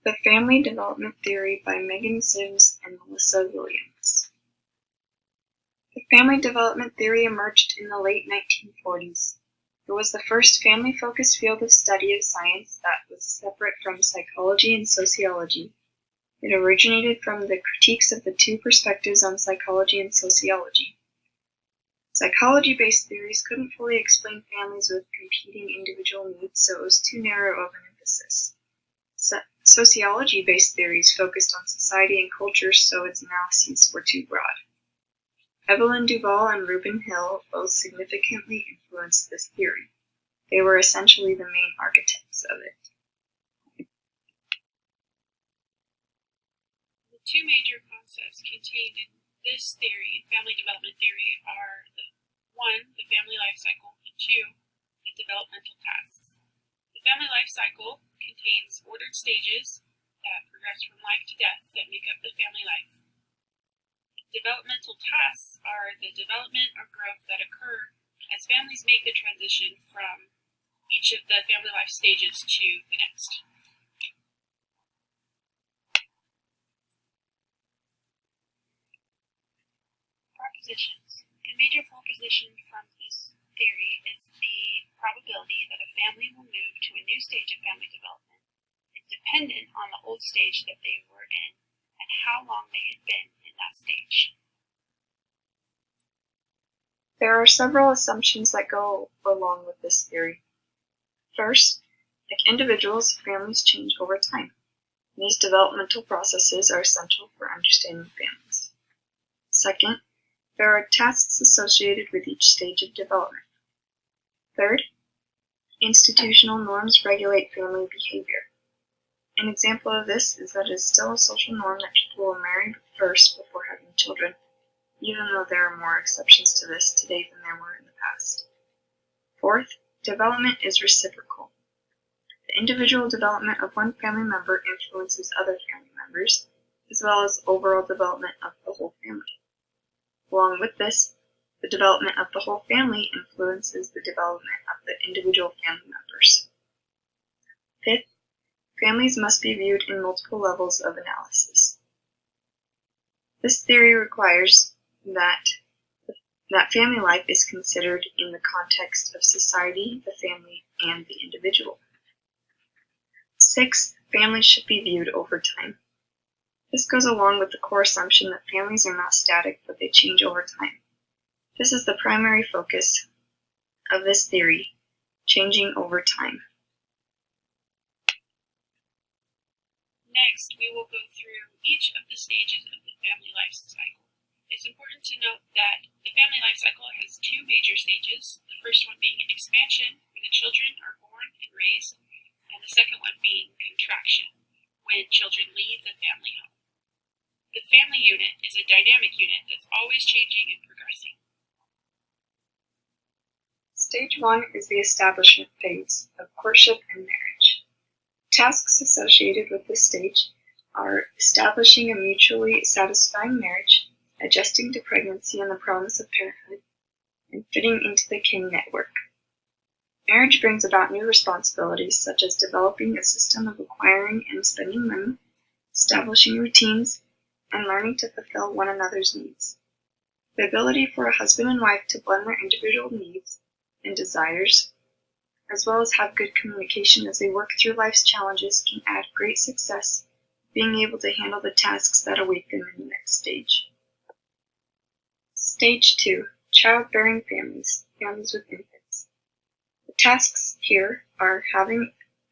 The Family Development Theory by Megan Sims and Melissa Williams. The family development theory emerged in the late 1940s. It was the first family-focused field of study of science that was separate from psychology and sociology. It originated from the critiques of the two perspectives on psychology and sociology. Psychology-based theories couldn't fully explain families with competing individual needs, so it was too narrow of an emphasis. Sociology-based theories focused on society and culture, so its analyses were too broad. Evelyn Duval and Reuben Hill both significantly influenced this theory. They were essentially the main architects of it. The two major concepts contained in this theory, family development theory, are one, the family life cycle, and two, the developmental tasks. The family life cycle contains ordered stages that progress from life to death that make up the family life. Developmental tasks are the development or growth that occur as families make the transition from each of the family life stages to the next. Propositions. A major proposition from this theory is the probability that a family will move to a new stage of family development is dependent on the old stage that they were in and how long they had been in that stage. There are several assumptions that go along with this theory. First, like individuals, families change over time. These developmental processes are essential for understanding families. Second, there are tasks associated with each stage of development. Third, institutional norms regulate family behavior. An example of this is that it is still a social norm that people will marry first before having children, even though there are more exceptions to this today than there were in the past. Fourth, development is reciprocal. The individual development of one family member influences other family members, as well as overall development of the whole family. Along with this, the development of the whole family influences the development of the individual family members. Fifth, families must be viewed in multiple levels of analysis. This theory requires that family life is considered in the context of society, the family, and the individual. Sixth, families should be viewed over time. This goes along with the core assumption that families are not static, but they change over time. This is the primary focus of this theory, changing over time. Next, we will go through each of the stages of the family life cycle. It's important to note that the family life cycle has two major stages, the first one being expansion, when the children are born and raised, and the second one being contraction, when children leave the family home. The family unit is a dynamic unit that's always changing and progressing. Stage 1 is the establishment phase of courtship and marriage. Tasks associated with this stage are establishing a mutually satisfying marriage, adjusting to pregnancy and the promise of parenthood, and fitting into the kin network. Marriage brings about new responsibilities such as developing a system of acquiring and spending money, establishing routines, and learning to fulfill one another's needs. The ability for a husband and wife to blend their individual needs and desires, as well as have good communication as they work through life's challenges, can add great success, being able to handle the tasks that await them in the next stage. Stage 2, childbearing families, families with infants. The tasks here are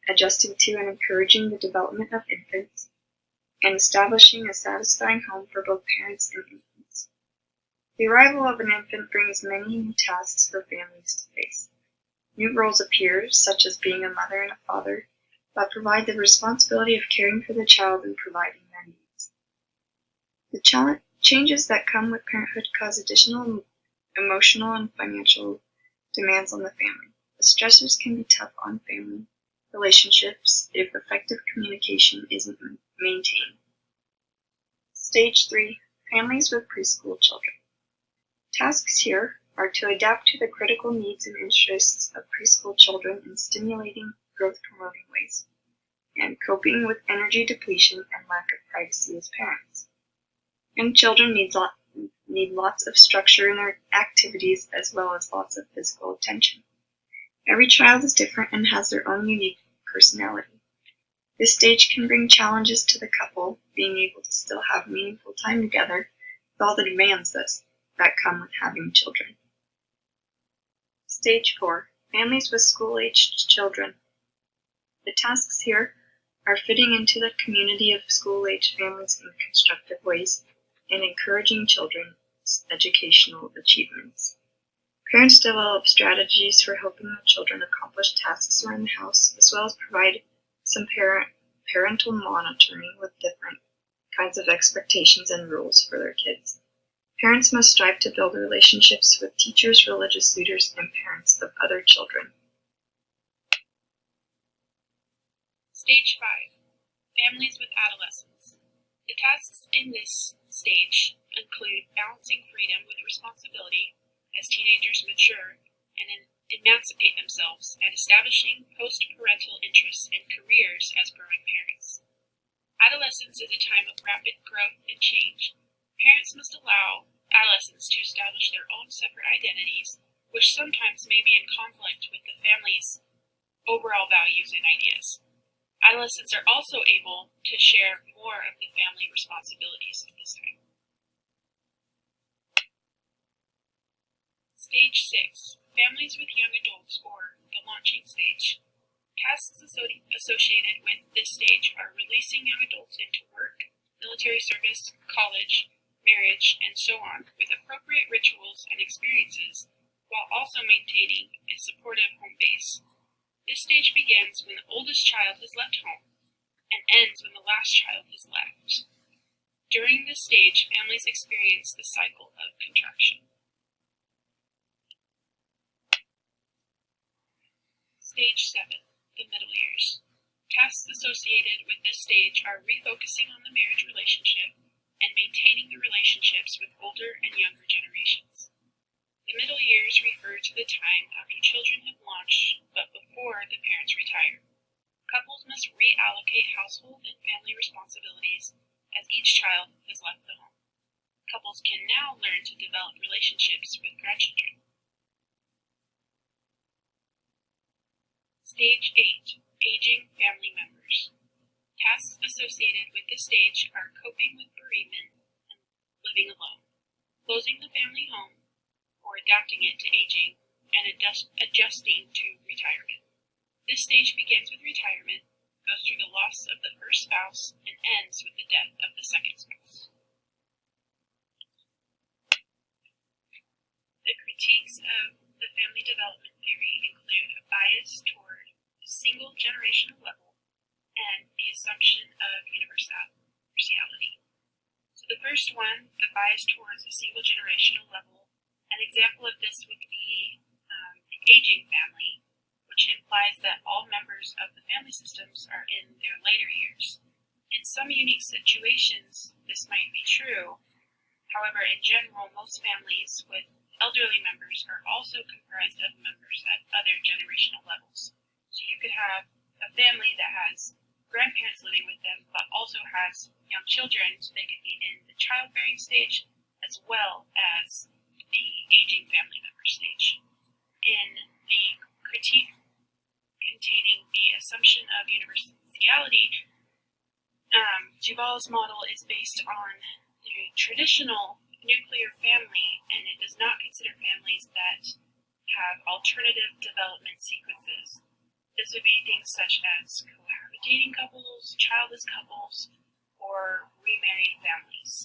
adjusting to and encouraging the development of infants, and establishing a satisfying home for both parents and infants. The arrival of an infant brings many new tasks for families to face. New roles appear, such as being a mother and a father, that provide the responsibility of caring for the child and providing their needs. The changes that come with parenthood cause additional emotional and financial demands on the family. The stressors can be tough on family relationships if effective communication isn't maintained. Stage 3, families with preschool children. Tasks here are to adapt to the critical needs and interests of preschool children in stimulating, growth-promoting ways, and coping with energy depletion and lack of privacy as parents. Young children need lots of structure in their activities as well as lots of physical attention. Every child is different and has their own unique personality. This stage can bring challenges to the couple, being able to still have meaningful time together with all the demands that come with having children. Stage 4. Families with school-aged children. The tasks here are fitting into the community of school-aged families in constructive ways and encouraging children's educational achievements. Parents develop strategies for helping the children accomplish tasks around the house, as well as provide some parental monitoring with different kinds of expectations and rules for their kids. Parents must strive to build relationships with teachers, religious leaders, and parents of other children. Stage 5. Families with adolescents. The tasks in this stage include balancing freedom with responsibility as teenagers mature and emancipate themselves, and establishing post-parental interests and careers as growing parents. Adolescence is a time of rapid growth and change. Parents must allow adolescents to establish their own separate identities, which sometimes may be in conflict with the family's overall values and ideas. Adolescents are also able to share more of the family responsibilities at this time. Stage 6. Families with young adults, or the launching stage. Tasks associated with this stage are releasing young adults into work, military service, college, marriage, and so on, with appropriate rituals and experiences, while also maintaining a supportive home base. This stage begins when the oldest child has left home and ends when the last child has left. During this stage, families experience the cycle of contraction. Stage 7. The middle years. Tasks associated with this stage are refocusing on the marriage relationship and maintaining the relationships with older and younger generations. The middle years refer to the time after children have launched but before the parents retire. Couples must reallocate household and family responsibilities as each child has left the home. Couples can now learn to develop relationships with grandchildren. Stage 8. Aging family members. Tasks associated with this stage are coping with bereavement and living alone, closing the family home, or adapting it to aging, and adjusting to retirement. This stage begins with retirement, goes through the loss of the first spouse, and ends with the death of the second spouse. The critiques of the family development theory include a bias toward the single generational level and the assumption of universality. So the first one, the bias towards a single generational level, an example of this would be the aging family, which implies that all members of the family systems are in their later years. In some unique situations, this might be true. However, in general, most families with elderly members are also comprised of members at other generational levels. So you could have a family that has grandparents living with them, but also has young children, so they could be in the childbearing stage as well as the aging family member stage. In the critique containing the assumption of universality, Duval's model is based on the traditional nuclear family, and it does not consider families that have alternative development sequences. This would be things such as cohabitating couples, childless couples, or remarried families.